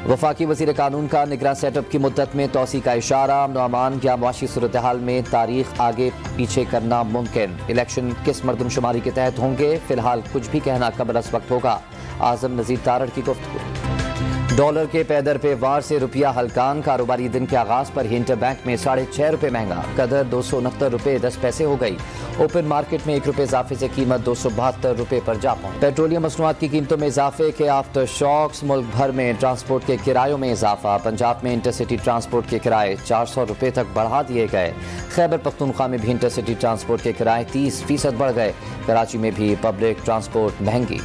वफाकी वज़ीर कानून का निगरान सेटअप की मुद्दत में तोसी का इशारा। अमन अमान या मुआशी सूरत हाल में तारीख आगे पीछे करना मुमकिन। इलेक्शन किस मरदमशुमारी के तहत होंगे, फिलहाल कुछ भी कहना कबल अस वक्त होगा। आजम नज़ीर तारड़ की गुफ्तगू। डॉलर के पैदर पे वार से रुपया हल्कान। कारोबारी दिन के आगाज पर ही इंटर बैंक में 6.5 रुपये महंगा, कदर 269 रुपये 10 पैसे हो गई। ओपन मार्केट में 1 रुपये इजाफे से कीमत 272 रुपये पर जा पहुंची। पेट्रोलियम मसनूआत की कीमतों में इजाफे के आफ्टर शॉक्स। मुल्क भर में ट्रांसपोर्ट के किरायों में इजाफा। पंजाब में इंटरसिटी ट्रांसपोर्ट के किराए 400 रुपये तक बढ़ा दिए गए। खैबर पख्तूनख्वा में भी इंटरसिटी ट्रांसपोर्ट के किराए 30% बढ़ गए। कराची में भी पब्लिक ट्रांसपोर्ट महंगी।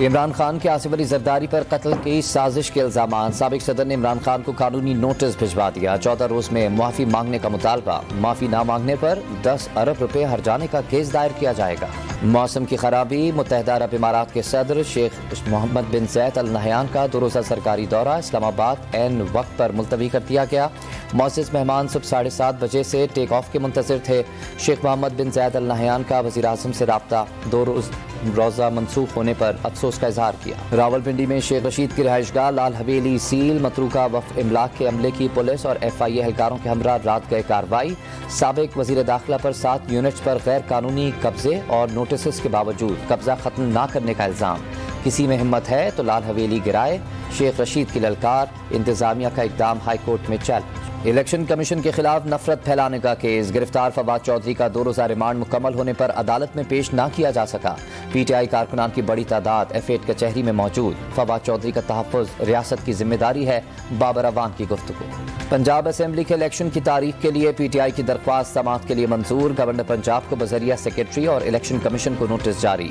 इमरान खान के आसिफ अली जरदारी पर कत्ल की साजिश के इल्जाम। साबिक सदर ने इमरान खान को कानूनी नोटिस भिजवा दिया। 14 रोज में मुआफी मांगने का मुतालबा। माफी ना मांगने पर 10 अरब रुपए हर्जाने का केस दायर किया जाएगा। मौसम की खराबी। मुत्तहिदा अरब इमारात के सदर शेख मोहम्मद बिन ज़ैद अल नहयान का 2 रोज़ा सरकारी दौरा इस्लामाबाद एन वक्त पर मुलतवी कर दिया गया। मौसस मेहमान सुबह 7:30 बजे से टेक ऑफ के मुंतज़िर थे। शेख मोहम्मद बिन ज़ैद अल नहयान का वज़ीर आज़म से रब्ता। 2 रोज़ा मनसूख होने पर अफसोस का इजहार किया। रावलपिंडी में शेख रशीद की रिहाइशगाह लाल हवेली सील। मतरूका वफ़ इमलाक के अमले की पुलिस और FIA एहलकारों के हमरा रात गए कार्रवाई। साबिक वज़ीर दाखिला पर 7 यूनिट्स पर गैर कानूनी कब्जे और नोटिस के बावजूद कब्जा खत्म न करने का इल्जाम। किसी में हिम्मत है तो लाल हवेली गिराए। शेख रशीद की ललकार। इंतजामिया का इकदाम हाईकोर्ट में चैलेंज। इलेक्शन कमीशन के खिलाफ नफरत फैलाने का केस। गिरफ्तार फवाद चौधरी का 2 रोज़ा रिमांड मुकम्मल होने पर अदालत में पेश न किया जा सका। PTI कारकुनान की बड़ी तादाद F8 कचहरी में मौजूद। फवाद चौधरी का तहफ़्फ़ुज़ रियासत की जिम्मेदारी है। बाबर अवान की गुफ्तगू। पंजाब असेंबली के इलेक्शन की तारीख के लिए PTI की दरख्वास्त समाअत के लिए मंजूर। गवर्नर पंजाब को बजरिया सेक्रेटरी और इलेक्शन कमीशन को नोटिस जारी।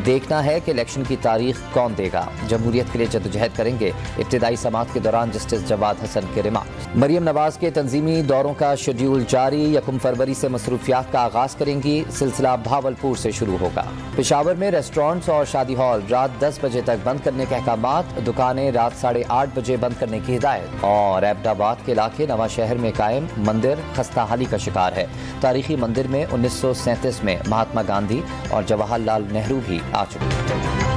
देखना है कि इलेक्शन की तारीख कौन देगा। जमहूरियत के लिए जदोजहद करेंगे। इब्तिदाई समाअत के दौरान जस्टिस जवाद हसन के रिमार्क। मरियम नवाज के तंजीमी दौरों का शेड्यूल जारी। 1 फरवरी से मसरूफियात का आगाज करेंगी। सिलसिला भावलपुर से शुरू होगा। पेशावर में रेस्टोरेंट्स और शादी हॉल रात 10 बजे तक बंद करने के अहकामात। दुकानें रात 8:30 बजे बंद करने की हिदायत। और एबटाबाद के इलाके नवा शहर में कायम मंदिर खस्ताहाली का शिकार है। तारीखी मंदिर में 1937 में महात्मा गांधी और जवाहरलाल नेहरू भी आ चुके हैं।